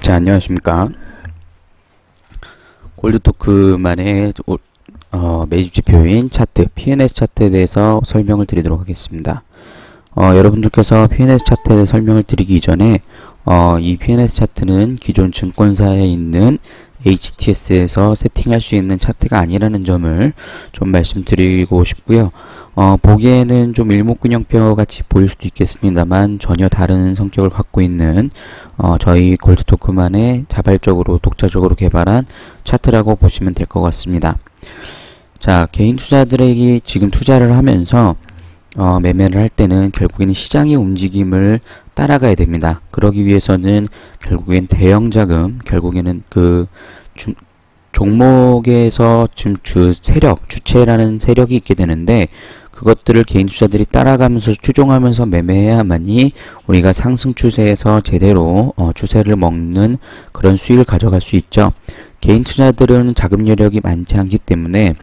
자, 안녕하십니까. 골드토크만의 매집 지표인 차트, PNS 차트에 대해서 설명을 드리도록 하겠습니다. 여러분들께서 PNS 차트에 대해 설명을 드리기 이전에 이 PNS 차트는 기존 증권사에 있는 HTS에서 세팅할 수 있는 차트가 아니라는 점을 좀 말씀드리고 싶고요. 보기에는 좀 일목균형표 같이 보일 수도 있겠습니다만 전혀 다른 성격을 갖고 있는 저희 골드토크만의 자발적으로 독자적으로 개발한 차트라고 보시면 될 것 같습니다. 자, 개인 투자들에게 지금 투자를 하면서 매매를 할 때는 결국에는 시장의 움직임을 따라가야 됩니다. 그러기 위해서는 결국엔 대형 자금, 결국에는 그 종목에서 지금 주체라는 세력이 있게 되는데, 그것들을 개인 투자들이 따라가면서 추종하면서 매매해야만이 우리가 상승 추세에서 제대로 추세를 먹는 그런 수익을 가져갈 수 있죠. 개인 투자들은 자금 여력이 많지 않기 때문에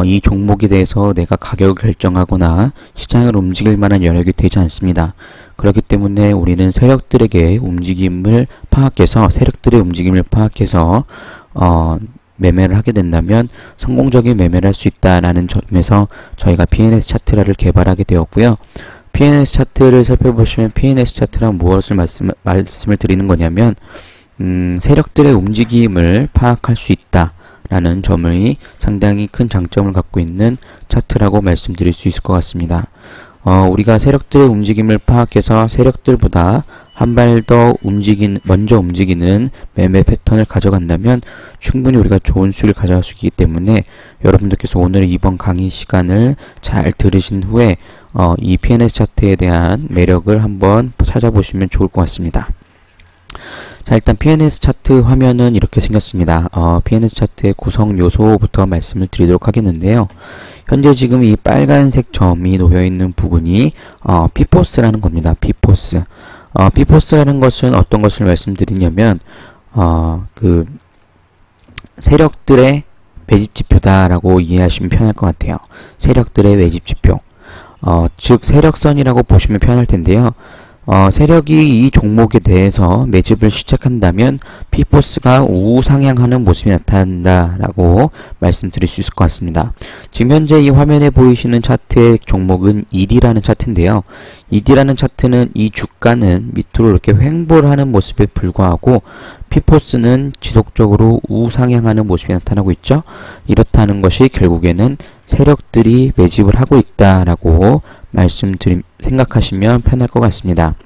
이 종목에 대해서 내가 가격을 결정하거나 시장을 움직일 만한 여력이 되지 않습니다. 그렇기 때문에 우리는 세력들의 움직임을 파악해서 매매를 하게 된다면 성공적인 매매를 할 수 있다라는 점에서 저희가 PNS 차트를 개발하게 되었고요. PNS 차트를 살펴보시면 PNS 차트란 무엇을 말씀을 드리는 거냐면 세력들의 움직임을 파악할 수 있다라는 점이 상당히 큰 장점을 갖고 있는 차트라고 말씀드릴 수 있을 것 같습니다. 우리가 세력들의 움직임을 파악해서 세력들보다 한 발 더 먼저 움직이는 매매 패턴을 가져간다면 충분히 우리가 좋은 수익을 가져갈 수 있기 때문에 여러분들께서 오늘 이번 강의 시간을 잘 들으신 후에 이 PNS 차트에 대한 매력을 한번 찾아보시면 좋을 것 같습니다. 자, 일단 PNS 차트 화면은 이렇게 생겼습니다. PNS 차트의 구성 요소부터 말씀을 드리도록 하겠는데요. 현재 지금 이 빨간색 점이 놓여있는 부분이 P포스라는 겁니다. P포스. P포스라는 것은 어떤 것을 말씀드리냐면 그 세력들의 매집지표다라고 이해하시면 편할 것 같아요. 세력들의 매집지표. 즉 세력선이라고 보시면 편할 텐데요. 세력이 이 종목에 대해서 매집을 시작한다면 P포스가 우상향하는 모습이 나타난다라고 말씀드릴 수 있을 것 같습니다. 지금 현재 이 화면에 보이시는 차트의 종목은 ED라는 차트인데요. ED라는 차트는 이 주가는 밑으로 이렇게 횡보를 하는 모습에 불과하고 P포스는 지속적으로 우상향하는 모습이 나타나고 있죠. 이렇다는 것이 결국에는 세력들이 매집을 하고 있다라고 생각하시면 편할 것 같습니다.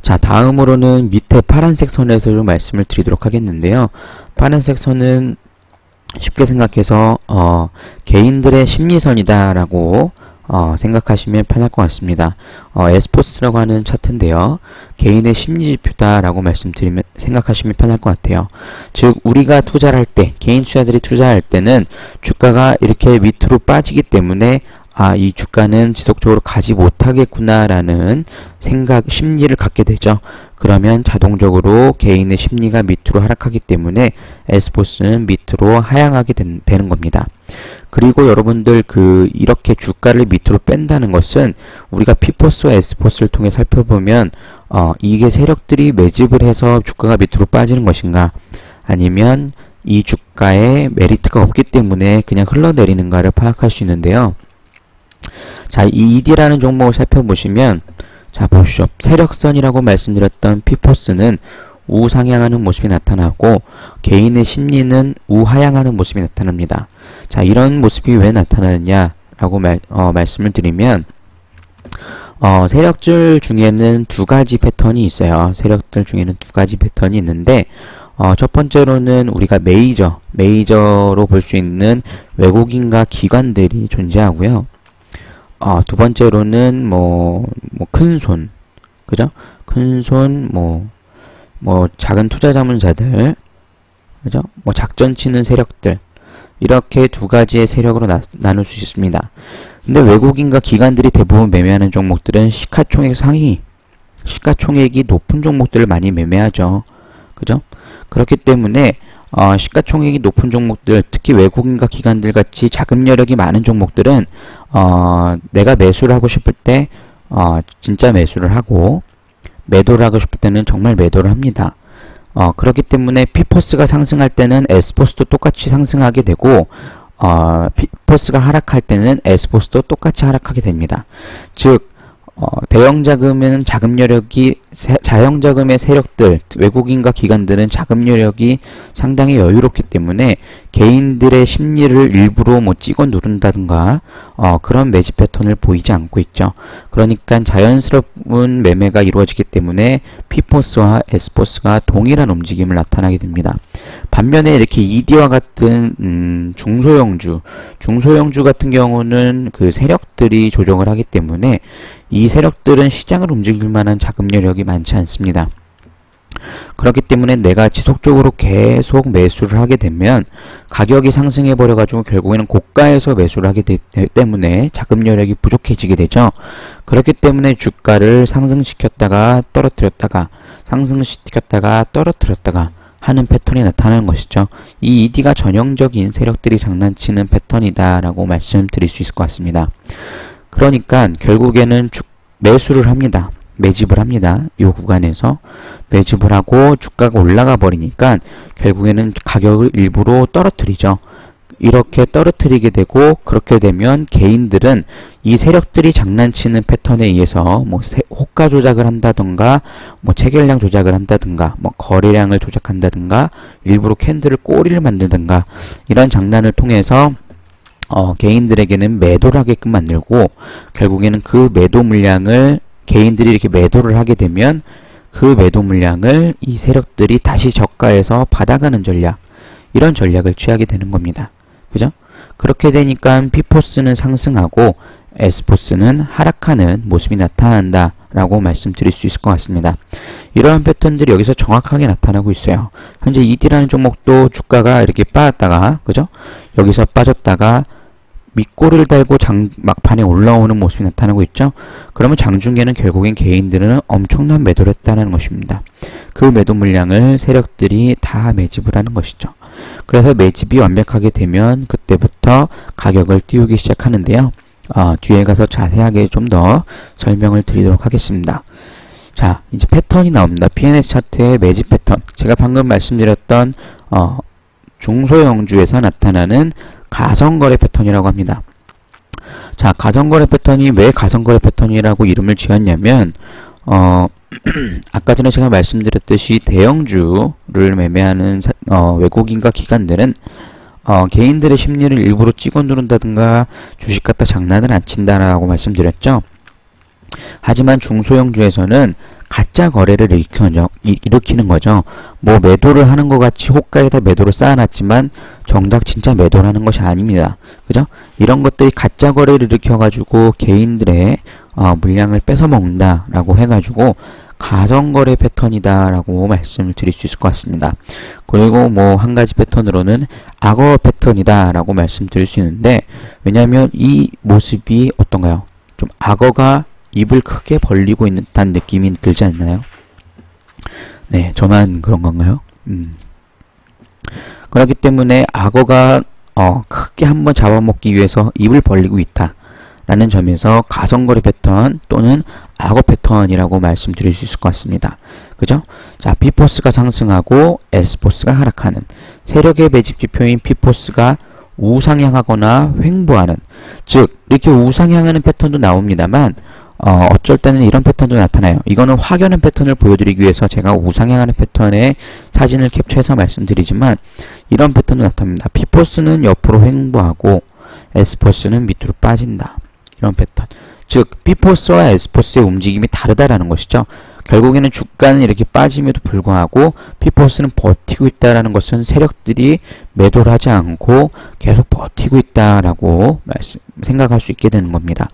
자, 다음으로는 밑에 파란색 선에서 좀 말씀을 드리도록 하겠는데요. 파란색 선은 쉽게 생각해서 개인들의 심리선이다라고 생각하시면 편할 것 같습니다. 에스포스라고 하는 차트인데요. 개인의 심리지표다라고 생각하시면 편할 것 같아요. 즉 우리가 투자를 할 때, 개인 투자들이 투자할 때는 주가가 이렇게 밑으로 빠지기 때문에 이 주가는 지속적으로 가지 못하겠구나라는 심리를 갖게 되죠. 그러면 자동적으로 개인의 심리가 밑으로 하락하기 때문에 에스포스는 밑으로 하향하게 되는 겁니다. 그리고 여러분들 이렇게 주가를 밑으로 뺀다는 것은 우리가 P포스와 S포스를 통해 살펴보면 이게 세력들이 매집을 해서 주가가 밑으로 빠지는 것인가, 아니면 이 주가에 메리트가 없기 때문에 그냥 흘러내리는가를 파악할 수 있는데요. 자, 이 ED라는 종목을 살펴보시면, 자, 보십시오. 세력선이라고 말씀드렸던 P포스는 우상향하는 모습이 나타나고 개인의 심리는 우하향하는 모습이 나타납니다. 자, 이런 모습이 왜 나타나느냐라고 말씀을 드리면, 세력들 중에는 두 가지 패턴이 있어요. 세력들 중에는 두 가지 패턴이 있는데, 첫 번째로는 우리가 메이저로 볼 수 있는 외국인과 기관들이 존재하고요. 두 번째로는 큰 손, 그죠? 큰 손, 작은 투자 자문사들, 그죠? 작전 치는 세력들, 이렇게 두 가지의 세력으로 나눌 수 있습니다. 근데 외국인과 기관들이 대부분 매매하는 종목들은 시가총액이 높은 종목들을 많이 매매하죠. 그죠? 그렇기 때문에 시가총액이 높은 종목들, 특히 외국인과 기관들 같이 자금 여력이 많은 종목들은 내가 매수를 하고 싶을 때 진짜 매수를 하고, 매도를 하고 싶을 때는 정말 매도를 합니다. 그렇기 때문에 P포스가 상승할 때는 S포스도 똑같이 상승하게 되고 P포스가 하락할 때는 S포스도 똑같이 하락하게 됩니다. 즉 대형 자금은 자금 여력이 자형 자금의 세력들, 외국인과 기관들은 자금 여력이 상당히 여유롭기 때문에 개인들의 심리를 일부러 뭐 찍어 누른다든가 그런 매집 패턴을 보이지 않고 있죠. 그러니까 자연스러운 매매가 이루어지기 때문에 P포스와 S포스가 동일한 움직임을 나타나게 됩니다. 반면에 이렇게 ED와 같은 중소형주 같은 경우는 그 세력들이 조정을 하기 때문에 이 세력들은 시장을 움직일 만한 자금 여력이 많지 않습니다. 그렇기 때문에 내가 지속적으로 계속 매수를 하게 되면 가격이 상승해 버려 가지고 결국에는 고가에서 매수를 하게 되기 때문에 자금 여력이 부족해지게 되죠. 그렇기 때문에 주가를 상승시켰다가 떨어뜨렸다가 상승시켰다가 떨어뜨렸다가 하는 패턴이 나타나는 것이죠. 이 ED가 전형적인 세력들이 장난치는 패턴이다 라고 말씀드릴 수 있을 것 같습니다. 그러니까 결국에는 매수를 합니다. 매집을 합니다. 이 구간에서 매집을 하고 주가가 올라가 버리니까 결국에는 가격을 일부러 떨어뜨리죠. 이렇게 떨어뜨리게 되고 그렇게 되면 개인들은 이 세력들이 장난치는 패턴에 의해서 뭐 호가 조작을 한다던가 뭐 체결량 조작을 한다든가 뭐 거래량을 조작한다든가 일부러 캔들을 꼬리를 만든다든가 이런 장난을 통해서 개인들에게는 매도를 하게끔 만들고 결국에는 그 매도 물량을 개인들이 이렇게 매도를 하게 되면 그 매도 물량을 이 세력들이 다시 저가에서 받아가는 전략, 이런 전략을 취하게 되는 겁니다. 그죠? 그렇게 되니까 P포스는 상승하고 S포스는 하락하는 모습이 나타난다 라고 말씀드릴 수 있을 것 같습니다. 이러한 패턴들이 여기서 정확하게 나타나고 있어요. 현재 ED라는 종목도 주가가 이렇게 빠졌다가 그죠? 여기서 빠졌다가 밑꼬리를 달고 막판에 올라오는 모습이 나타나고 있죠. 그러면 장중에는 결국엔 개인들은 엄청난 매도를 했다는 것입니다. 그 매도 물량을 세력들이 다 매집을 하는 것이죠. 그래서 매집이 완벽하게 되면 그때부터 가격을 띄우기 시작하는데요. 뒤에 가서 자세하게 좀 더 설명을 드리도록 하겠습니다. 자, 이제 패턴이 나옵니다. PNS 차트의 매집 패턴. 제가 방금 말씀드렸던 중소형주에서 나타나는 가성거래 패턴이라고 합니다. 자, 가성거래 패턴이 왜 가성거래 패턴이라고 이름을 지었냐면 아까 전에 제가 말씀드렸듯이 대형주를 매매하는 외국인과 기관들은 개인들의 심리를 일부러 찍어 누른다든가 주식 갖다 장난을 안 친다라고 말씀드렸죠. 하지만 중소형주에서는 가짜 거래를 일으키는 거죠. 뭐 매도를 하는 것 같이 호가에다 매도를 쌓아놨지만 정작 진짜 매도를 하는 것이 아닙니다. 그죠? 이런 것들이 가짜 거래를 일으켜가지고 개인들의 물량을 뺏어먹는다라고 해가지고 가성거래 패턴이다라고 말씀을 드릴 수 있을 것 같습니다. 그리고 뭐 한 가지 패턴으로는 악어 패턴이다라고 말씀드릴 수 있는데, 왜냐하면 이 모습이 어떤가요? 좀 악어가 입을 크게 벌리고 있는 듯한 느낌이 들지 않나요? 네, 저만 그런 건가요? 그렇기 때문에 악어가 크게 한번 잡아먹기 위해서 입을 벌리고 있다 라는 점에서 가성거래 패턴 또는 악어 패턴이라고 말씀드릴 수 있을 것 같습니다. 그죠? 자, P포스가 상승하고 S포스가 하락하는, 세력의 매집 지표인 P포스가 우상향하거나 횡보하는, 즉 이렇게 우상향하는 패턴도 나옵니다만 어쩔 때는 이런 패턴도 나타나요. 이거는 확연한 패턴을 보여드리기 위해서 제가 우상향하는 패턴의 사진을 캡처해서 말씀드리지만 이런 패턴도 나타납니다. P포스는 옆으로 횡보하고 S포스는 밑으로 빠진다. 이런 패턴. 즉 P포스와 S포스의 움직임이 다르다라는 것이죠. 결국에는 주가는 이렇게 빠짐에도 불구하고 P포스는 버티고 있다라는 것은 세력들이 매도를 하지 않고 계속 버티고 있다라고 생각할 수 있게 되는 겁니다.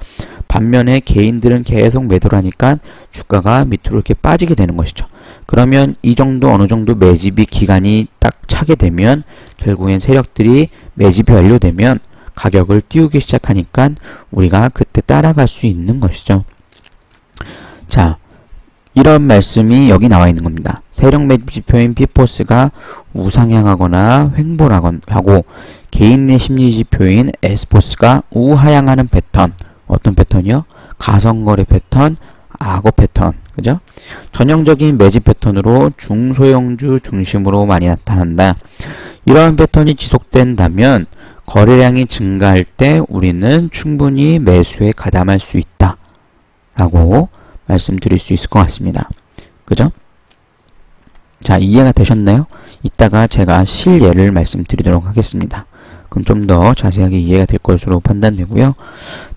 반면에 개인들은 계속 매도를 하니까 주가가 밑으로 이렇게 빠지게 되는 것이죠. 그러면 이 정도 어느 정도 매집이 기간이 딱 차게 되면 결국엔 세력들이 매집이 완료되면 가격을 띄우기 시작하니까 우리가 그때 따라갈 수 있는 것이죠. 자, 이런 말씀이 여기 나와 있는 겁니다. 세력 매집 지표인 P포스가 우상향하거나 횡보하고 개인의 심리 지표인 S포스가 우하향하는 패턴. 어떤 패턴이요? 가성거래 패턴, 악어 패턴, 그죠? 전형적인 매집 패턴으로 중소형주 중심으로 많이 나타난다. 이러한 패턴이 지속된다면 거래량이 증가할 때 우리는 충분히 매수에 가담할 수 있다 라고 말씀드릴 수 있을 것 같습니다. 그죠? 자, 이해가 되셨나요? 이따가 제가 실예를 말씀드리도록 하겠습니다. 그럼 좀 더 자세하게 이해가 될 것으로 판단되고요.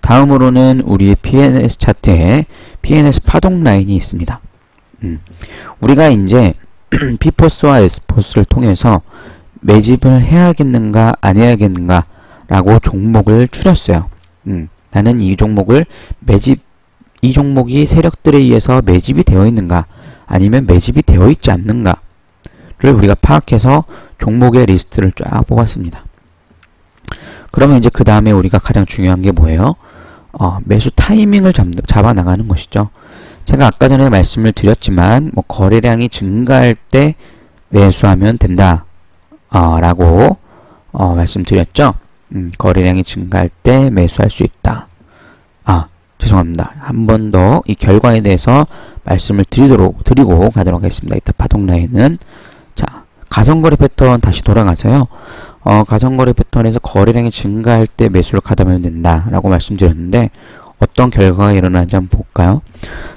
다음으로는 우리의 PNS 차트에 PNS 파동 라인이 있습니다. 우리가 이제 P포스와 S포스를 통해서 매집을 해야겠는가 안 해야겠는가 라고 종목을 추렸어요. 나는 이 종목을 이 종목이 세력들에 의해서 매집이 되어 있는가 아니면 매집이 되어 있지 않는가를 우리가 파악해서 종목의 리스트를 쫙 뽑았습니다. 그러면 이제 그 다음에 우리가 가장 중요한 게 뭐예요? 매수 타이밍을 잡아 나가는 것이죠. 제가 아까 전에 말씀을 드렸지만 뭐 거래량이 증가할 때 매수하면 된다 라고 말씀드렸죠. 거래량이 증가할 때 매수할 수 있다. 죄송합니다. 한 번 더 이 결과에 대해서 말씀을 드리고 가도록 하겠습니다. 이따 파동 라인은 자, 가성거래 패턴 다시 돌아가서요. 가성거래 패턴에서 거래량이 증가할 때 매수를 가담하면 된다라고 말씀드렸는데 어떤 결과가 일어나는지 한번 볼까요?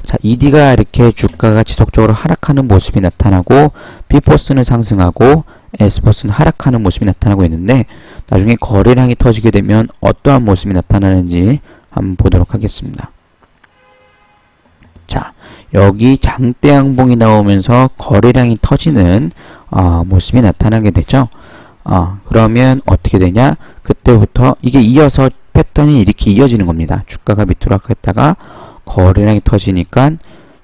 자, ED가 이렇게 주가가 지속적으로 하락하는 모습이 나타나고 B포스는 상승하고 S포스는 하락하는 모습이 나타나고 있는데 나중에 거래량이 터지게 되면 어떠한 모습이 나타나는지 한번 보도록 하겠습니다. 자, 여기 장대 양봉이 나오면서 거래량이 터지는 모습이 나타나게 되죠. 그러면 어떻게 되냐? 그때부터 이게 이어서 패턴이 이렇게 이어지는 겁니다. 주가가 밑으로 갔다가 거래량이 터지니까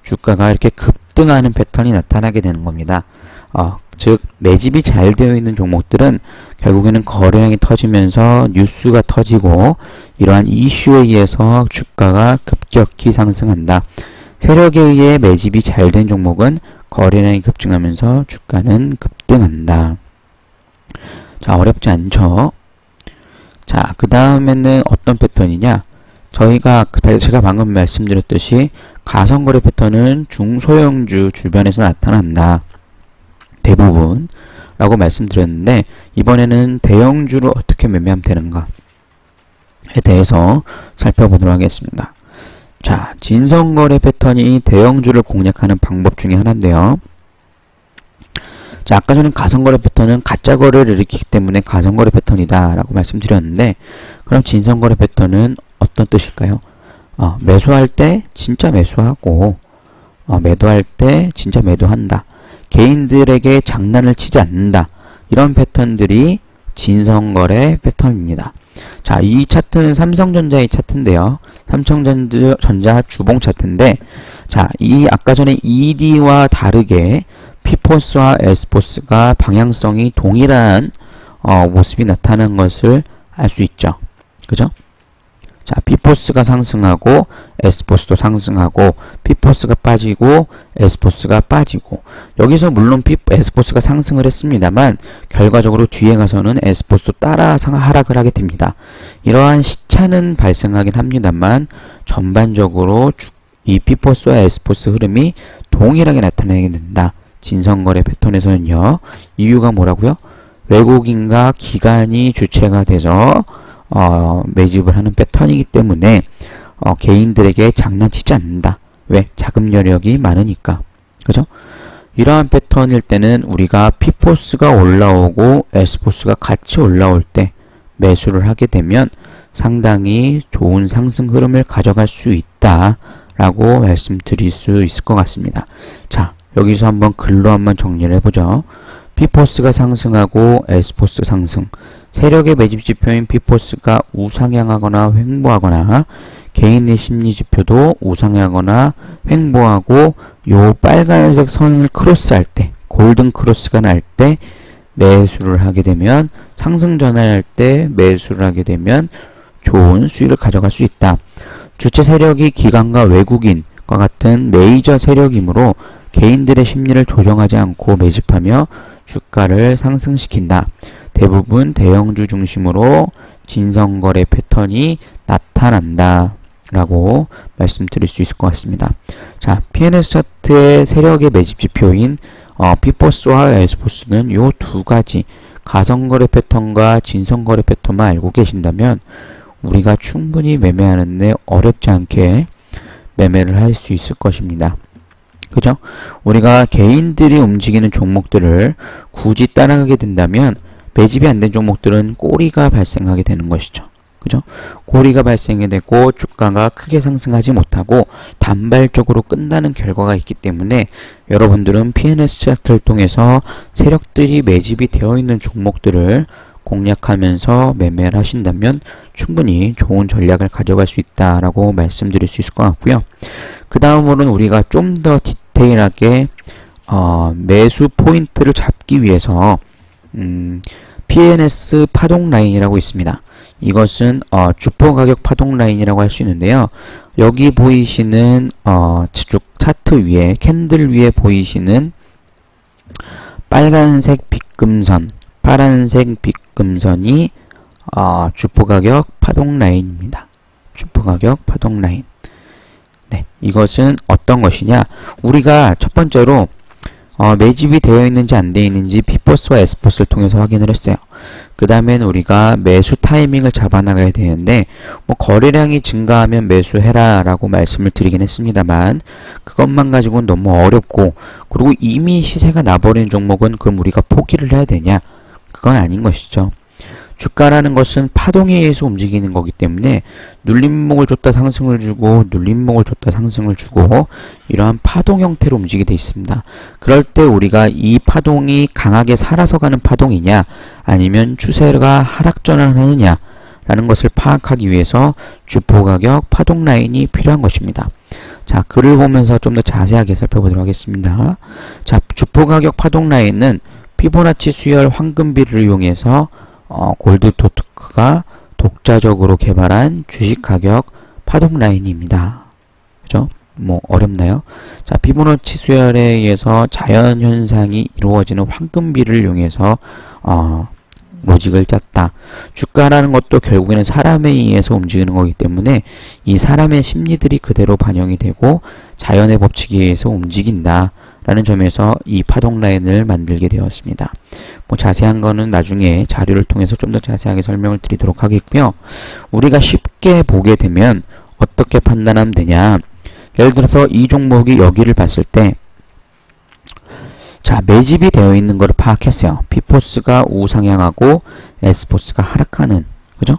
주가가 이렇게 급등하는 패턴이 나타나게 되는 겁니다. 즉 매집이 잘 되어 있는 종목들은 결국에는 거래량이 터지면서 뉴스가 터지고 이러한 이슈에 의해서 주가가 급격히 상승한다. 세력에 의해 매집이 잘 된 종목은 거래량이 급증하면서 주가는 급등한다. 자, 어렵지 않죠? 자, 그 다음에는 어떤 패턴이냐? 제가 방금 말씀드렸듯이 가성거래 패턴은 중소형주 주변에서 나타난다. 대부분 라고 말씀드렸는데 이번에는 대형주를 어떻게 매매하면 되는가에 대해서 살펴보도록 하겠습니다. 자, 진성거래 패턴이 대형주를 공략하는 방법 중에 하나인데요. 자, 아까 전에 가성거래 패턴은 가짜 거래를 일으키기 때문에 가성거래 패턴이다 라고 말씀드렸는데 그럼 진성거래 패턴은 어떤 뜻일까요? 매수할 때 진짜 매수하고 매도할 때 진짜 매도한다. 개인들에게 장난을 치지 않는다. 이런 패턴들이 진성거래 패턴입니다. 자, 이 차트는 삼성전자의 차트인데요. 삼성전자 주봉 차트인데 자, 이 아까 전에 ED와 다르게 P포스와 S포스가 방향성이 동일한 모습이 나타나는 것을 알 수 있죠. 그죠? 자, P포스가 상승하고 S포스도 상승하고 P포스가 빠지고 S포스가 빠지고 여기서 물론 S포스가 상승을 했습니다만 결과적으로 뒤에 가서는 S포스도 따라 하락을 하게 됩니다. 이러한 시차는 발생하긴 합니다만 전반적으로 이 P포스와 S포스 흐름이 동일하게 나타나게 된다. 진성거래 패턴에서는요. 이유가 뭐라고요? 외국인과 기관이 주체가 돼서 매집을 하는 패턴이기 때문에 개인들에게 장난치지 않는다. 왜? 자금 여력이 많으니까. 그죠? 이러한 패턴일 때는 우리가 P포스가 올라오고 S포스가 같이 올라올 때 매수를 하게 되면 상당히 좋은 상승 흐름을 가져갈 수 있다 라고 말씀드릴 수 있을 것 같습니다. 자, 여기서 한번 글로 한번 정리를 해보죠. P포스가 상승하고 S포스 상승. 세력의 매집 지표인 P포스가 우상향하거나 횡보하거나 개인의 심리 지표도 우상향하거나 횡보하고 요 빨간색 선을 크로스할 때 골든 크로스가 날 때 매수를 하게 되면 상승 전환할 때 매수를 하게 되면 좋은 수익을 가져갈 수 있다. 주체 세력이 기관과 외국인과 같은 메이저 세력이므로 개인들의 심리를 조정하지 않고 매집하며 주가를 상승시킨다. 대부분 대형주 중심으로 진성거래 패턴이 나타난다. 라고 말씀드릴 수 있을 것 같습니다. 자, PNS 차트의 세력의 매집 지표인 P포스와 S포스는 요 두 가지 가성거래 패턴과 진성거래 패턴만 알고 계신다면 우리가 충분히 매매하는데 어렵지 않게 매매를 할 수 있을 것입니다. 그죠? 우리가 개인들이 움직이는 종목들을 굳이 따라가게 된다면 매집이 안 된 종목들은 꼬리가 발생하게 되는 것이죠. 그죠? 고리가 발생이 되고 주가가 크게 상승하지 못하고 단발적으로 끝나는 결과가 있기 때문에 여러분들은 PNS 차트를 통해서 세력들이 매집이 되어 있는 종목들을 공략하면서 매매를 하신다면 충분히 좋은 전략을 가져갈 수 있다라고 말씀드릴 수 있을 것 같고요. 그 다음으로는 우리가 좀 더 디테일하게 매수 포인트를 잡기 위해서 PNS 파동 라인이라고 있습니다. 이것은 주포 가격 파동 라인이라고 할 수 있는데요. 여기 보이시는 쭉 차트 위에 캔들 위에 보이시는 빨간색 빗금선, 파란색 빗금선이 주포 가격 파동 라인입니다. 주포 가격 파동 라인. 네, 이것은 어떤 것이냐? 우리가 첫 번째로 매집이 되어 있는지 안 되어 있는지 P포스와 S포스를 통해서 확인을 했어요. 그 다음엔 우리가 매수 타이밍을 잡아나가야 되는데 거래량이 증가하면 매수해라 라고 말씀을 드리긴 했습니다만 그것만 가지고는 너무 어렵고 그리고 이미 시세가 나버린 종목은 그럼 우리가 포기를 해야 되냐? 그건 아닌 것이죠. 주가라는 것은 파동에 의해서 움직이는 거기 때문에 눌림목을 줬다 상승을 주고 눌림목을 줬다 상승을 주고 이러한 파동 형태로 움직이게 되어 있습니다. 그럴 때 우리가 이 파동이 강하게 살아서 가는 파동이냐 아니면 추세가 하락전환을 하느냐 라는 것을 파악하기 위해서 주포 가격 파동 라인이 필요한 것입니다. 자, 글을 보면서 좀 더 자세하게 살펴보도록 하겠습니다. 자, 주포 가격 파동 라인은 피보나치 수열 황금비를 이용해서 골드토크가 독자적으로 개발한 주식가격 파동 라인입니다. 그죠? 뭐 어렵나요? 자, 피보나치 수열에 의해서 자연현상이 이루어지는 황금비를 이용해서 로직을 짰다. 주가라는 것도 결국에는 사람에 의해서 움직이는 거기 때문에 이 사람의 심리들이 그대로 반영이 되고 자연의 법칙에 의해서 움직인다. 라는 점에서 이 파동 라인을 만들게 되었습니다. 뭐 자세한 거는 나중에 자료를 통해서 좀 더 자세하게 설명을 드리도록 하겠고요. 우리가 쉽게 보게 되면 어떻게 판단하면 되냐? 예를 들어서 이 종목이 여기를 봤을 때 자, 매집이 되어 있는 것을 파악했어요. P포스가 우상향하고 S포스가 하락하는, 그죠?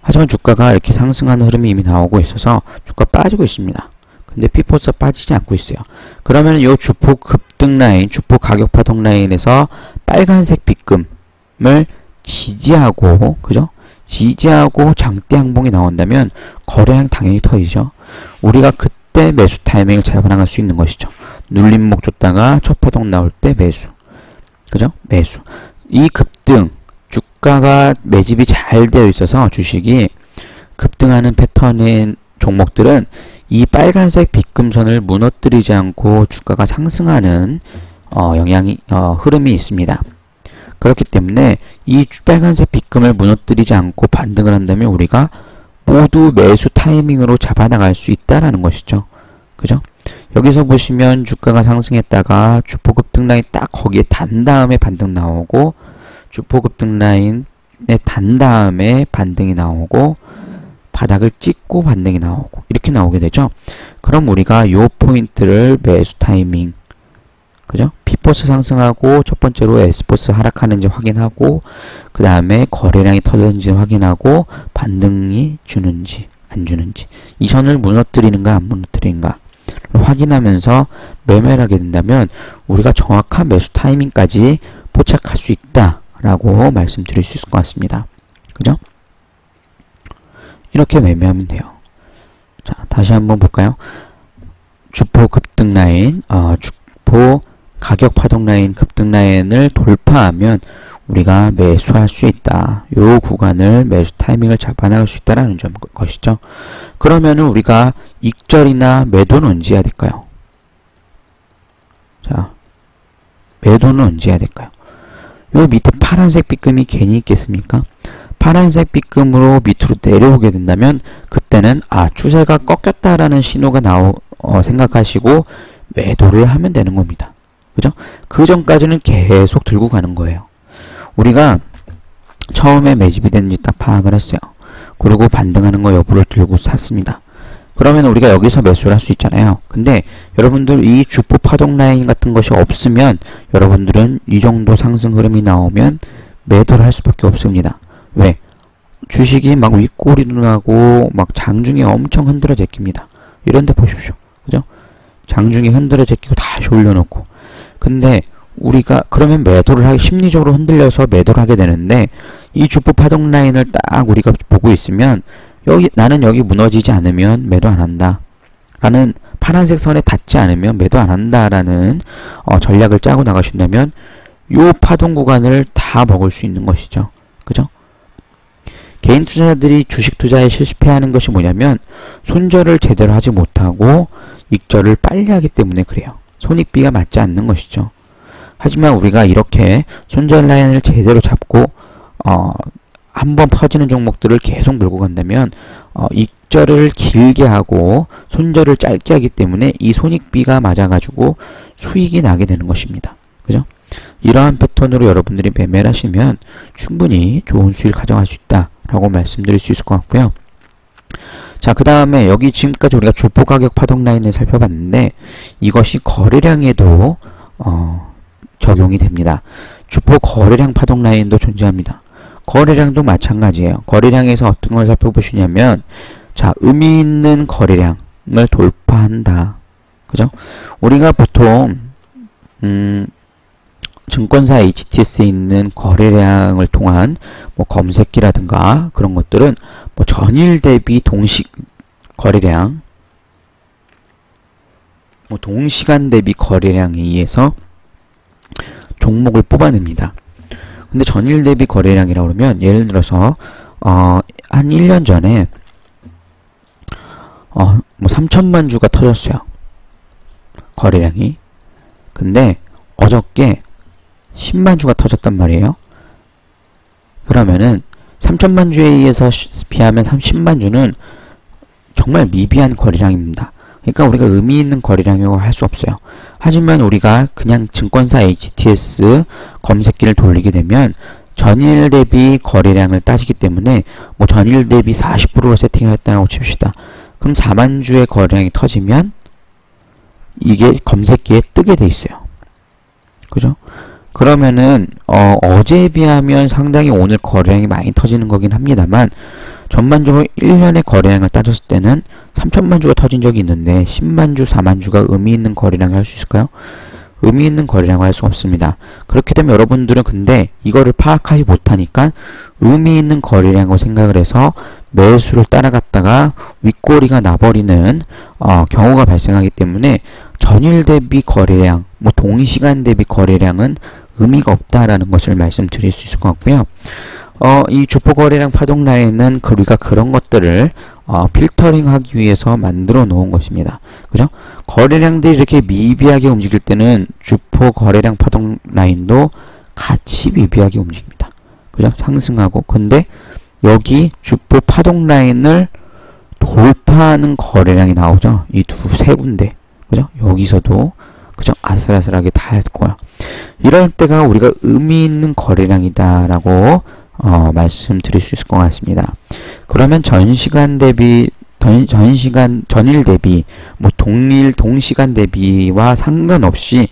하지만 주가가 이렇게 상승하는 흐름이 이미 나오고 있어서 주가 빠지고 있습니다. 근데 P포스가 빠지지 않고 있어요. 그러면 이 주포 급등 라인, 주포 가격 파동 라인에서 빨간색 빗금을 지지하고, 그죠? 지지하고 장대 항봉이 나온다면 거래량 당연히 터지죠. 우리가 그때 매수 타이밍을 잡아나갈 수 있는 것이죠. 눌림목 줬다가 첫 파동 나올 때 매수. 그죠? 매수. 이 급등, 주가가 매집이 잘 되어 있어서 주식이 급등하는 패턴의 종목들은 이 빨간색 빗금선을 무너뜨리지 않고 주가가 상승하는 흐름이 있습니다. 그렇기 때문에 이 빨간색 빗금을 무너뜨리지 않고 반등을 한다면 우리가 모두 매수 타이밍으로 잡아나갈 수 있다라는 것이죠. 그죠? 여기서 보시면 주가가 상승했다가 주포 급등 라인 딱 거기에 단 다음에 반등 나오고 주포 급등 라인에 단 다음에 반등이 나오고 바닥을 찍고 반등이 나오고 이렇게 나오게 되죠. 그럼 우리가 요 포인트를 매수 타이밍, 그죠? P포스 상승하고 첫 번째로 S포스 하락하는지 확인하고 그 다음에 거래량이 터졌는지 확인하고 반등이 주는지 안 주는지 이 선을 무너뜨리는가 안 무너뜨리는가 확인하면서 매매를 하게 된다면 우리가 정확한 매수 타이밍까지 포착할 수 있다라고 말씀드릴 수 있을 것 같습니다. 그죠? 이렇게 매매하면 돼요. 자, 다시 한번 볼까요? 주포 급등 라인, 주포 가격 파동 라인, 급등 라인을 돌파하면 우리가 매수할 수 있다. 요 구간을 매수 타이밍을 잡아나갈 수 있다라는 것이죠. 그러면은 우리가 익절이나 매도는 언제 해야 될까요? 자, 매도는 언제 해야 될까요? 요 밑에 파란색 빗금이 괜히 있겠습니까? 파란색 B금으로 밑으로 내려오게 된다면 그때는 추세가 꺾였다라는 신호가 생각하시고 매도를 하면 되는 겁니다. 그죠? 그 전까지는 계속 들고 가는 거예요. 우리가 처음에 매집이 됐는지 딱 파악을 했어요. 그리고 반등하는 거 여부를 들고 샀습니다. 그러면 우리가 여기서 매수를 할 수 있잖아요. 근데 여러분들 이 주포 파동 라인 같은 것이 없으면 여러분들은 이 정도 상승 흐름이 나오면 매도를 할 수밖에 없습니다. 왜? 주식이 막 윗꼬리도 나고 막 장중에 엄청 흔들어 제낍니다. 이런데 보십시오. 그죠? 장중에 흔들어 제끼고 다시 올려놓고. 근데 우리가 그러면 매도를 하기 심리적으로 흔들려서 매도를 하게 되는데 이 주포 파동 라인을 딱 우리가 보고 있으면 나는 여기 무너지지 않으면 매도 안 한다 라는 파란색 선에 닿지 않으면 매도 안 한다 라는 전략을 짜고 나가신다면 요 파동 구간을 다 먹을 수 있는 것이죠. 그죠? 개인 투자자들이 주식 투자에 실패하는 것이 뭐냐면 손절을 제대로 하지 못하고 익절을 빨리 하기 때문에 그래요. 손익비가 맞지 않는 것이죠. 하지만 우리가 이렇게 손절 라인을 제대로 잡고 한번 퍼지는 종목들을 계속 몰고 간다면 익절을 길게 하고 손절을 짧게 하기 때문에 이 손익비가 맞아가지고 수익이 나게 되는 것입니다. 그죠? 이러한 패턴으로 여러분들이 매매를 하시면 충분히 좋은 수익을 가져갈 수 있다라고 말씀드릴 수 있을 것 같고요. 자, 그 다음에 여기 지금까지 우리가 주포 가격 파동 라인을 살펴봤는데 이것이 거래량에도 적용이 됩니다. 주포 거래량 파동 라인도 존재합니다. 거래량도 마찬가지예요. 거래량에서 어떤 걸 살펴보시냐면 자, 의미 있는 거래량을 돌파한다. 그죠? 우리가 보통 증권사 HTS에 있는 거래량을 통한 뭐 검색기라든가 그런 것들은 뭐 전일 대비 동시 거래량, 뭐 동시간 대비 거래량에 의해서 종목을 뽑아냅니다. 근데 전일 대비 거래량이라고 그러면 예를 들어서 한 1년 전에 뭐 3천만 주가 터졌어요. 거래량이. 근데 어저께 10만 주가 터졌단 말이에요. 그러면은 3천만 주에 의해서 비하면 30만 주는 정말 미비한 거래량입니다. 그러니까 우리가 의미 있는 거래량이라고 할 수 없어요. 하지만 우리가 그냥 증권사 HTS 검색기를 돌리게 되면 전일 대비 거래량을 따지기 때문에 뭐 전일 대비 40%로 세팅했다고 칩시다. 그럼 4만 주의 거래량이 터지면 이게 검색기에 뜨게 돼 있어요. 그죠? 그러면은 어제에 비하면 상당히 오늘 거래량이 많이 터지는 거긴 합니다만 전반적으로 1년의 거래량을 따졌을 때는 3천만 주가 터진 적이 있는데 10만 주, 4만 주가 의미 있는 거래량을 할 수 있을까요? 의미 있는 거래량을 할 수 없습니다. 그렇게 되면 여러분들은 근데 이거를 파악하지 못하니까 의미 있는 거래량으로 생각을 해서 매수를 따라갔다가 윗꼬리가 나버리는 경우가 발생하기 때문에 전일 대비 거래량, 뭐 동시간 대비 거래량은 의미가 없다라는 것을 말씀드릴 수 있을 것 같고요. 이 주포 거래량 파동 라인은 우리가 그런 것들을 필터링하기 위해서 만들어 놓은 것입니다. 그죠? 거래량들이 이렇게 미비하게 움직일 때는 주포 거래량 파동 라인도 같이 미비하게 움직입니다. 그죠? 상승하고. 근데 여기 주포 파동 라인을 돌파하는 거래량이 나오죠. 이 세 군데. 그죠? 여기서도 그죠? 아슬아슬하게 다 했고요. 이럴 때가 우리가 의미 있는 거래량이다라고 말씀드릴 수 있을 것 같습니다. 그러면 전일 대비, 뭐 동시간 대비와 상관없이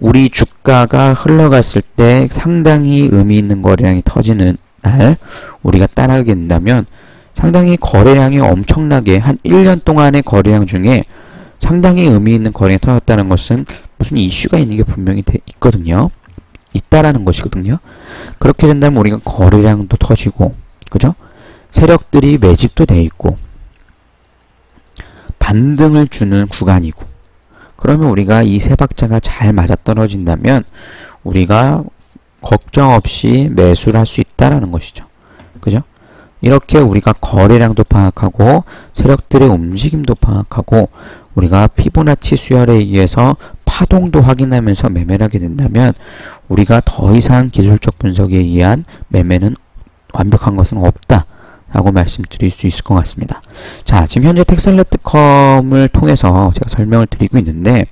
우리 주가가 흘러갔을 때 상당히 의미 있는 거래량이 터지는 날 우리가 따라가게 된다면 상당히 거래량이 엄청나게 한 1년 동안의 거래량 중에 상당히 의미 있는 거래량이 터졌다는 것은 무슨 이슈가 있는 게 분명히 있거든요. 있다라는 것이거든요. 그렇게 된다면 우리가 거래량도 터지고, 그죠? 세력들이 매집도 돼 있고, 반등을 주는 구간이고, 그러면 우리가 이 세 박자가 잘 맞아떨어진다면 우리가 걱정 없이 매수를 할 수 있다라는 것이죠. 그죠? 이렇게 우리가 거래량도 파악하고 세력들의 움직임도 파악하고 우리가 피보나치 수열에 의해서 파동도 확인하면서 매매를 하게 된다면 우리가 더 이상 기술적 분석에 의한 매매는 완벽한 것은 없다 라고 말씀드릴 수 있을 것 같습니다. 자, 지금 현재 텍셀러트컴을 통해서 제가 설명을 드리고 있는데,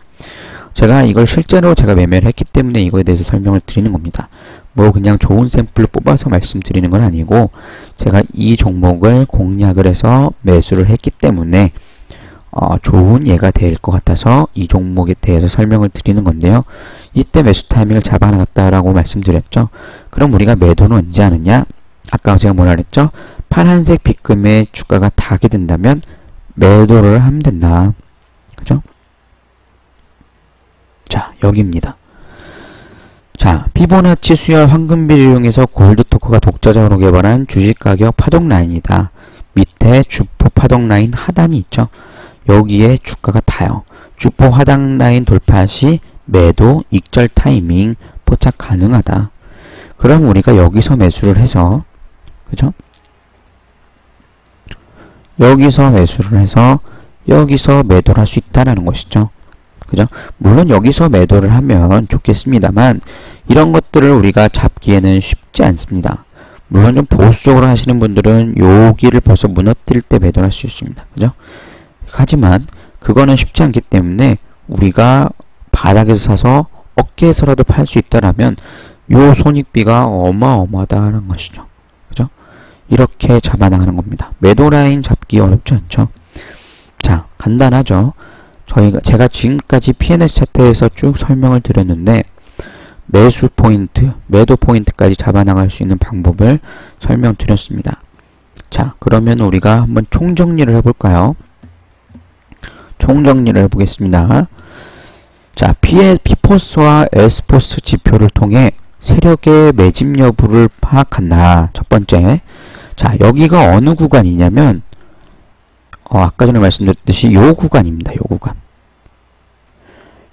제가 이걸 실제로 제가 매매를 했기 때문에 이거에 대해서 설명을 드리는 겁니다. 뭐 그냥 좋은 샘플을 뽑아서 말씀드리는 건 아니고, 제가 이 종목을 공략을 해서 매수를 했기 때문에 좋은 예가 될 것 같아서 이 종목에 대해서 설명을 드리는 건데요. 이때 매수 타이밍을 잡아나갔다라고 말씀드렸죠. 그럼 우리가 매도는 언제 하느냐? 아까 제가 뭐라 그랬죠? 파란색 빗금의 주가가 닿게 된다면 매도를 하면 된다. 그죠? 자, 여기입니다. 자, 피보나치 수열 황금비를 이용해서 골드토크가 독자적으로 개발한 주식가격 파동 라인이다. 밑에 주포 파동 라인 하단이 있죠. 여기에 주가가 닿아요. 주포 하단 라인 돌파 시 매도 익절 타이밍 포착 가능하다. 그럼 우리가 여기서 매수를 해서, 그죠? 여기서 매수를 해서 여기서 매도를 할 수 있다는 것이죠. 그죠? 물론 여기서 매도를 하면 좋겠습니다만 이런 것들을 우리가 잡기에는 쉽지 않습니다. 물론 좀 보수적으로 하시는 분들은 여기를 벌써 무너뜨릴 때 매도를 할 수 있습니다. 그죠? 하지만 그거는 쉽지 않기 때문에 우리가 바닥에서 사서 어깨에서라도 팔 수 있다라면 요 손익비가 어마어마하다는 것이죠. 그죠? 이렇게 잡아나가는 겁니다. 매도 라인 잡기 어렵지 않죠? 자, 간단하죠? 제가 지금까지 P&S 차트에서 쭉 설명을 드렸는데 매수 포인트, 매도 포인트까지 잡아나갈 수 있는 방법을 설명드렸습니다. 자, 그러면 우리가 한번 총정리를 해볼까요? 총정리를 해보겠습니다. 자, P포스와 S포스 지표를 통해 세력의 매집 여부를 파악한다. 첫 번째. 자, 여기가 어느 구간이냐면 아까 전에 말씀드렸듯이 요 구간입니다. 요 구간.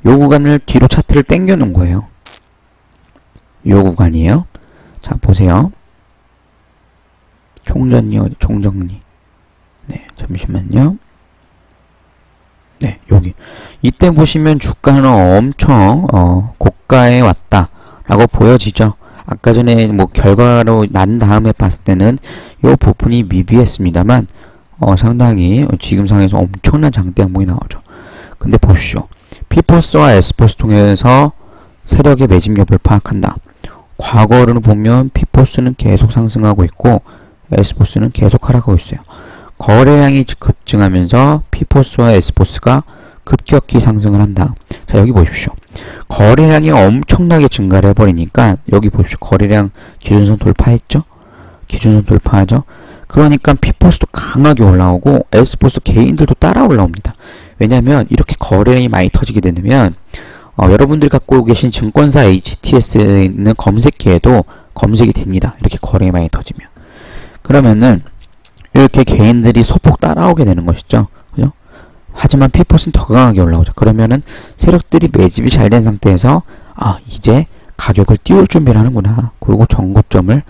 요 구간을 뒤로 차트를 당겨 놓은 거예요. 요 구간이에요. 자, 보세요. 총정리. 네, 잠시만요. 네, 여기. 이때 보시면 주가는 엄청 고가에 왔다 라고 보여지죠. 아까 전에 뭐 결과로 난 다음에 봤을 때는 이 부분이 미비했습니다만 상당히 지금 상에서 엄청난 장대 항목이 나오죠. 근데 보십시오. P포스와 S포스 통해서 세력의 매집 여부를 파악한다. 과거를 보면 P포스는 계속 상승하고 있고 S포스는 계속 하락하고 있어요. 거래량이 급증하면서 P포스와 S포스가 급격히 상승을 한다. 자, 여기 보십시오. 거래량이 엄청나게 증가를 해버리니까 여기 보십시오. 거래량 기준선 돌파했죠? 기준선 돌파하죠? 그러니까 P포스도 강하게 올라오고 S포스 개인들도 따라 올라옵니다. 왜냐하면 이렇게 거래량이 많이 터지게 되면 여러분들이 갖고 계신 증권사 HTS에 있는 검색기에도 검색이 됩니다. 이렇게 거래량이 많이 터지면. 그러면은 이렇게 개인들이 소폭 따라오게 되는 것이죠. 그죠? 하지만 P포스는 더 강하게 올라오죠. 그러면은 세력들이 매집이 잘 된 상태에서 이제 가격을 띄울 준비를 하는구나. 그리고 전고점을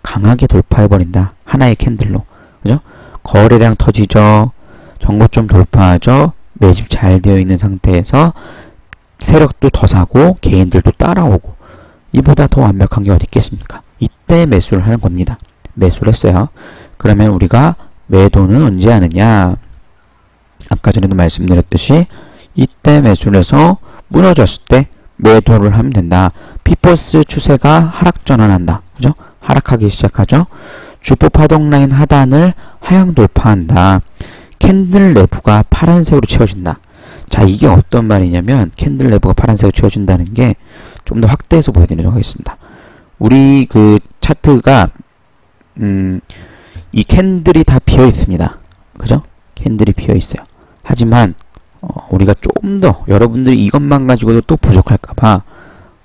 강하게 돌파해버린다. 하나의 캔들로. 그죠? 거래량 터지죠. 전고점 돌파하죠. 매집 잘 되어 있는 상태에서 세력도 더 사고 개인들도 따라오고 이보다 더 완벽한 게 어디 있겠습니까? 이때 매수를 하는 겁니다. 매수를 했어요. 그러면 우리가 매도는 언제 하느냐? 아까 전에도 말씀드렸듯이 이때 매수를 해서 무너졌을 때 매도를 하면 된다. P포스 추세가 하락 전환한다. 그죠? 하락하기 시작하죠. 주포 파동 라인 하단을 하향 돌파한다. 캔들 내부가 파란색으로 채워진다. 자, 이게 어떤 말이냐면 캔들 내부가 파란색으로 채워진다는 게 좀 더 확대해서 보여드리도록 하겠습니다. 우리 그 차트가 이 캔들이 다 비어 있습니다. 그죠? 캔들이 비어 있어요. 하지만 우리가 좀 더 여러분들이 이것만 가지고도 또 부족할까봐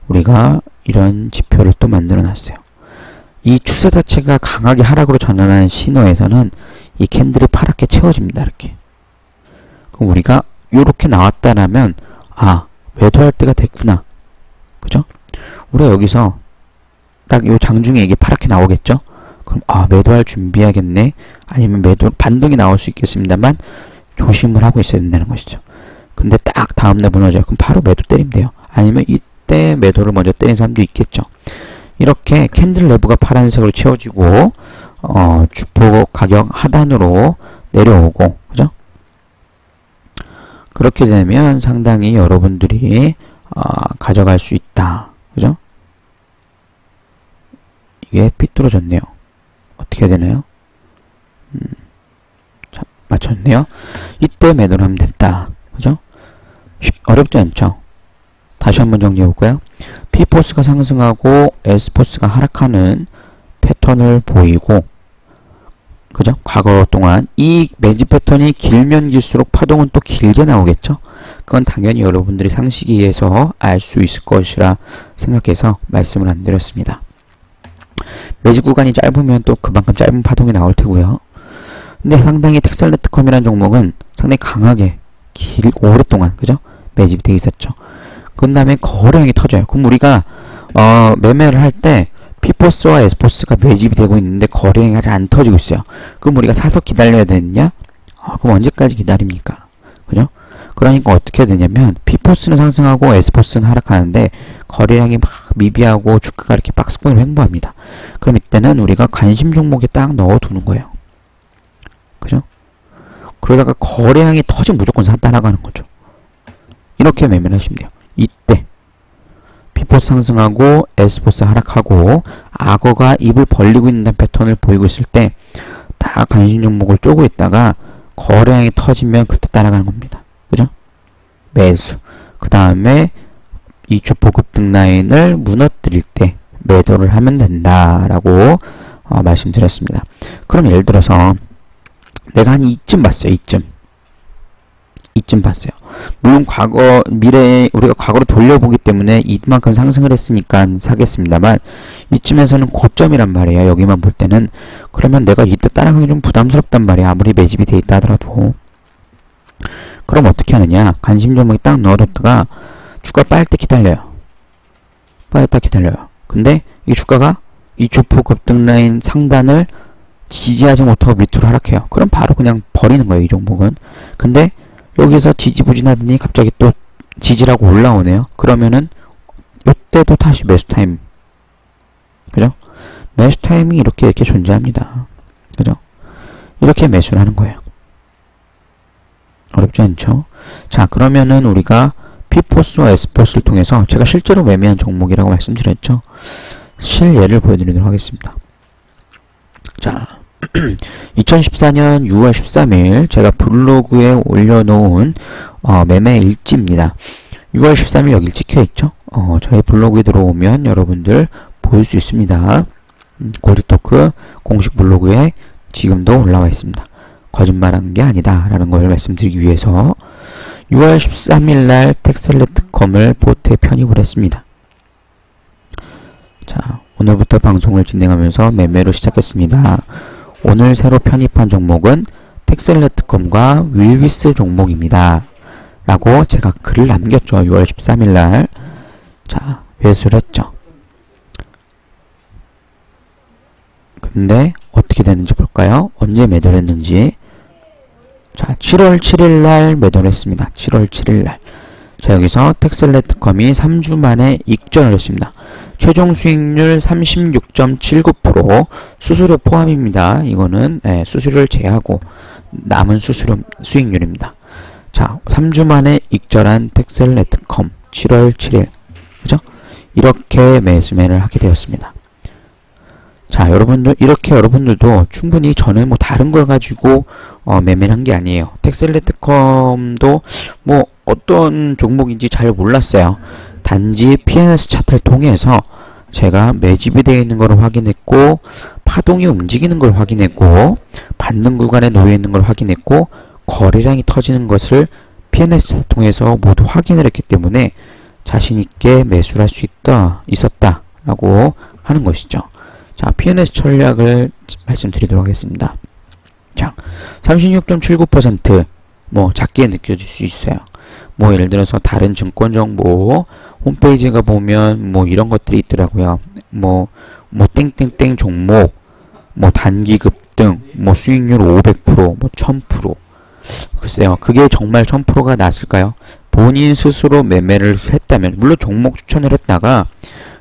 우리가 이런 지표를 또 만들어 놨어요. 이 추세 자체가 강하게 하락으로 전환하는 신호에서는 이 캔들이 파랗게 채워집니다. 이렇게. 그럼 우리가 이렇게 나왔다라면 매도할 때가 됐구나. 그죠? 우리가 여기서 딱 요 장중에 이게 파랗게 나오겠죠? 그럼 매도할 준비해야겠네. 아니면 매도 반등이 나올 수 있겠습니다만 조심을 하고 있어야 된다는 것이죠. 근데 딱 다음날 무너져요. 그럼 바로 매도 때리면 돼요. 아니면 이때 매도를 먼저 때리는 사람도 있겠죠. 이렇게 캔들 내부가 파란색으로 채워지고 주포 가격 하단으로 내려오고, 그죠? 그렇게 되면 상당히 여러분들이 가져갈 수 있다, 그죠? 이게 삐뚤어졌네요. 어떻게 해야 되나요? 자, 맞췄네요. 이때 매도를 하면 된다, 그죠? 어렵지 않죠? 다시 한번 정리해볼까요? P포스가 상승하고 S포스가 하락하는 패턴을 보이고, 그죠? 과거 동안 이 매집 패턴이 길면 길수록 파동은 또 길게 나오겠죠? 그건 당연히 여러분들이 상식위에서 알 수 있을 것이라 생각해서 말씀을 안 드렸습니다. 매집 구간이 짧으면 또 그만큼 짧은 파동이 나올 테고요. 근데 상당히 텍셀레트컴이라는 종목은 상당히 강하게 오랫동안, 그죠? 매집이 되어 있었죠. 그 다음에 거래량이 터져요. 그럼 우리가 매매를 할 때 P포스와 S포스가 매집이 되고 있는데 거래량이 아직 안 터지고 있어요. 그럼 우리가 사서 기다려야 되느냐? 그럼 언제까지 기다립니까? 그죠? 그러니까 어떻게 해야 되냐면 P포스는 상승하고 S포스는 하락하는데 거래량이 막 미비하고 주가가 이렇게 박스권으로 횡보합니다. 그럼 이때는 우리가 관심 종목에 딱 넣어두는 거예요. 그죠? 그러다가 거래량이 터지면 무조건 샀다 나가는 거죠. 이렇게 매매를 하시면 돼요. 이때 P포스 상승하고 S포스 하락하고 악어가 입을 벌리고 있는 패턴을 보이고 있을 때 다 관심 종목을 쪼고 있다가 거래량이 터지면 그때 따라가는 겁니다. 그죠? 매수. 그 다음에 이 주포 급등 라인을 무너뜨릴 때 매도를 하면 된다라고 말씀드렸습니다. 그럼 예를 들어서 내가 한 이쯤 봤어요. 이쯤 봤어요. 물론 미래에 우리가 과거로 돌려보기 때문에 이만큼 상승을 했으니까 사겠습니다만 이쯤에서는 고점이란 말이에요. 여기만 볼 때는. 그러면 내가 이때 따라가기 좀 부담스럽단 말이야. 아무리 매집이 돼 있다 하더라도. 그럼 어떻게 하느냐? 관심 종목에 딱 넣어뒀다가 주가 빠질 때 기다려요. 근데 이 주가가 이 주포 급등 라인 상단을 지지하지 못하고 밑으로 하락해요. 그럼 바로 그냥 버리는 거예요. 이 종목은. 근데 여기서 지지부진하더니 갑자기 또 지지라고 올라오네요. 그러면은 이때도 다시 매수 타임. 그죠? 매수 타임이 이렇게 존재합니다. 그죠? 이렇게 매수를 하는 거예요. 어렵지 않죠? 자, 그러면은 우리가 P포스와 S포스를 통해서 제가 실제로 매매한 종목이라고 말씀드렸죠? 실예를 보여드리도록 하겠습니다. 자, 2014년 6월 13일 제가 블로그에 올려놓은 매매 일지입니다. 6월 13일 여기 찍혀있죠? 저희 블로그에 들어오면 여러분들 볼 수 있습니다. 골드토크 공식 블로그에 지금도 올라와 있습니다. 거짓말한 게 아니다 라는 걸 말씀드리기 위해서 6월 13일 날 텍셀레트컴을 보트에 편입을 했습니다. 자, 오늘부터 방송을 진행하면서 매매로 시작했습니다. 오늘 새로 편입한 종목은 텍셀레트컴과 윌위스 종목입니다. 라고 제가 글을 남겼죠. 6월 13일 날. 자, 매수를 했죠. 근데 어떻게 됐는지 볼까요? 언제 매도를 했는지. 자, 7월 7일 날 매도를 했습니다. 7월 7일 날. 자, 여기서 텍셀레트컴이 3주 만에 익전을 했습니다. 최종 수익률 36.79%, 수수료 포함입니다. 이거는 수수료를 제하고 남은 수익률입니다. 자, 3주 만에 익절한 텍셀레트컴 7월 7일. 그죠? 이렇게 매수매를 하게 되었습니다. 자, 여러분들도 충분히 저는 뭐 다른 걸 가지고 매매를 한 게 아니에요. 텍셀레트컴도 뭐 어떤 종목인지 잘 몰랐어요. 단지 PNS 차트를 통해서 제가 매집이 되어 있는 걸 확인했고, 파동이 움직이는 걸 확인했고, 받는 구간에 놓여 있는 걸 확인했고, 거래량이 터지는 것을 PNS 차트를 통해서 모두 확인을 했기 때문에 자신있게 매수를 할 수 있었다라고 하는 것이죠. 자, PNS 전략을 말씀드리도록 하겠습니다. 자, 36.79% 뭐 작게 느껴질 수 있어요. 뭐 예를 들어서 다른 증권 정보 홈페이지에 가보면 뭐 이런 것들이 있더라고요. 뭐 땡땡땡 종목, 뭐 단기 급등, 뭐 수익률 500%, 뭐 1000%. 글쎄요, 그게 정말 1000%가 났을까요? 본인 스스로 매매를 했다면, 물론 종목 추천을 했다가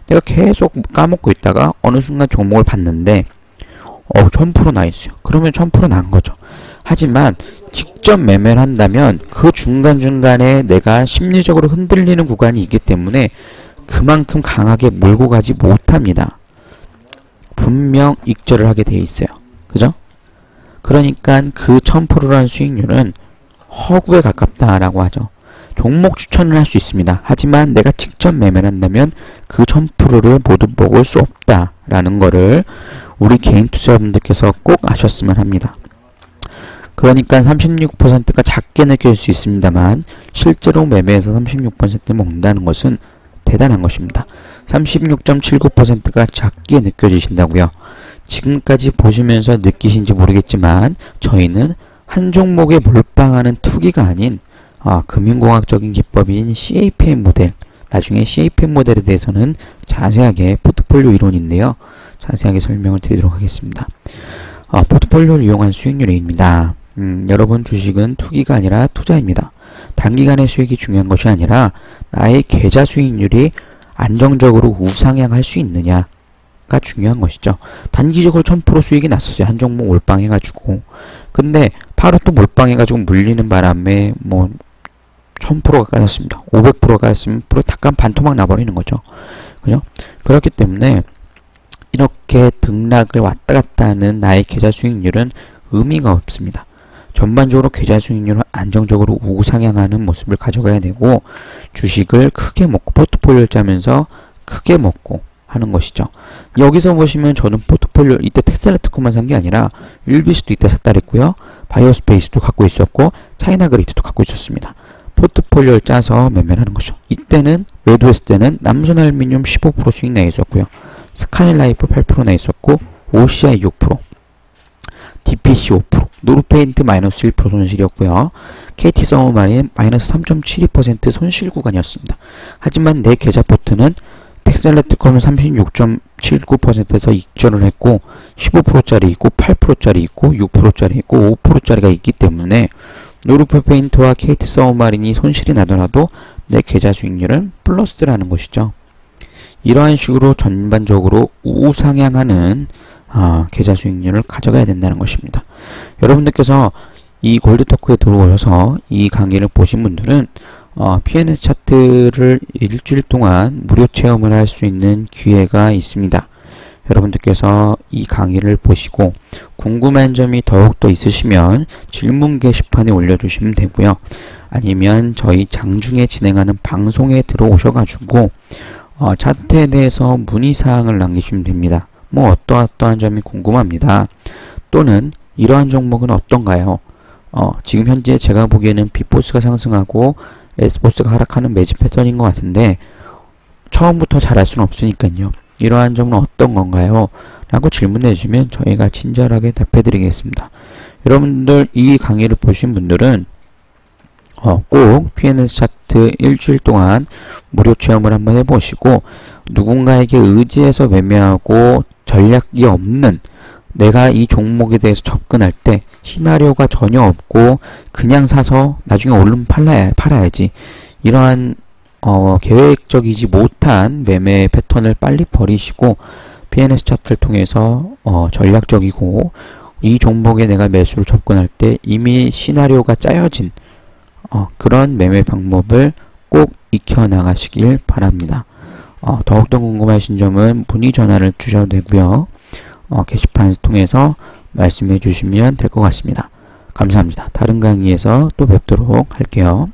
내가 계속 까먹고 있다가 어느 순간 종목을 봤는데 1000% 나 있어요. 그러면 1000% 난 거죠. 하지만 직접 매매를 한다면 그 중간중간에 내가 심리적으로 흔들리는 구간이 있기 때문에 그만큼 강하게 몰고 가지 못합니다. 분명 익절을 하게 돼 있어요. 그죠? 그러니까 그 1000%라는 수익률은 허구에 가깝다라고 하죠. 종목 추천을 할 수 있습니다. 하지만 내가 직접 매매를 한다면 그 1000%를 모두 먹을 수 없다라는 거를 우리 개인 투자자분들께서 꼭 아셨으면 합니다. 그러니까 36%가 작게 느껴질 수 있습니다만 실제로 매매에서 36% 먹는다는 것은 대단한 것입니다. 36.79%가 작게 느껴지신다고요. 지금까지 보시면서 느끼신지 모르겠지만 저희는 한 종목에 몰빵하는 투기가 아닌 금융공학적인 기법인 CAPM 모델, 나중에 CAPM 모델에 대해서는 자세하게 포트폴리오 이론인데요. 자세하게 설명을 드리도록 하겠습니다. 포트폴리오를 이용한 수익률입니다. 여러분, 주식은 투기가 아니라 투자입니다. 단기간의 수익이 중요한 것이 아니라 나의 계좌 수익률이 안정적으로 우상향할 수 있느냐가 중요한 것이죠. 단기적으로 1000% 수익이 났었어요. 한 종목 몰빵해가지고. 근데 바로 또 몰빵해가지고 물리는 바람에 1000%가 까졌습니다. 500%가 까졌으면 잠깐 반토막 나버리는 거죠. 그죠? 그렇기 때문에 이렇게 등락을 왔다 갔다 하는 나의 계좌 수익률은 의미가 없습니다. 전반적으로 계좌 수익률은 안정적으로 우상향하는 모습을 가져가야 되고 주식을 크게 먹고 포트폴리오를 짜면서 크게 먹고 하는 것이죠. 여기서 보시면 저는 포트폴리오 이때 텍셀레트코만 산 게 아니라 율비스도 이때 샀다 그랬고요. 바이오스페이스도 갖고 있었고 차이나그리드도 갖고 있었습니다. 포트폴리오를 짜서 매매를 하는 거죠. 이때는 매도했을 때는 남순알미늄 15% 수익 나 있었고요. 스카이라이프 8% 나 있었고 OCI 6%, DPC 5%, 노르페인트 마이너스 1% 손실이었고요. KT 서머마린 마이너스 3.72% 손실 구간이었습니다. 하지만 내 계좌 포트는 텍셀레트콤은 36.79%에서 익절을 했고 15%짜리 있고 8%짜리 있고 6%짜리 있고 5%짜리가 있기 때문에 노르페인트와 KT 서머마린이 손실이 나더라도 내 계좌 수익률은 플러스라는 것이죠. 이러한 식으로 전반적으로 우상향하는 계좌 수익률을 가져가야 된다는 것입니다. 여러분들께서 이 골드토크에 들어오셔서 이 강의를 보신 분들은 PNS 차트를 일주일 동안 무료 체험을 할 수 있는 기회가 있습니다. 여러분들께서 이 강의를 보시고 궁금한 점이 더욱더 있으시면 질문 게시판에 올려주시면 되고요. 아니면 저희 장중에 진행하는 방송에 들어오셔가지고 차트에 대해서 문의사항을 남기시면 됩니다. 어떠한 점이 궁금합니다. 또는 이러한 종목은 어떤가요? 지금 현재 제가 보기에는 B포스가 상승하고 S포스가 하락하는 매집 패턴인 것 같은데 처음부터 잘 알 수는 없으니까요. 이러한 점은 어떤 건가요? 라고 질문해 주시면 저희가 친절하게 답해 드리겠습니다. 여러분들 이 강의를 보신 분들은 꼭 PNS 차트 일주일 동안 무료 체험을 한번 해보시고 누군가에게 의지해서 매매하고 전략이 없는 내가 이 종목에 대해서 접근할 때 시나리오가 전혀 없고 그냥 사서 나중에 얼른 팔아야지 이러한 계획적이지 못한 매매 패턴을 빨리 버리시고 PNS 차트를 통해서 전략적이고 이 종목에 내가 매수를 접근할 때 이미 시나리오가 짜여진 그런 매매 방법을 꼭 익혀나가시길 바랍니다. 더욱더 궁금하신 점은 문의 전화를 주셔도 되고요. 게시판을 통해서 말씀해 주시면 될 것 같습니다. 감사합니다. 다른 강의에서 또 뵙도록 할게요.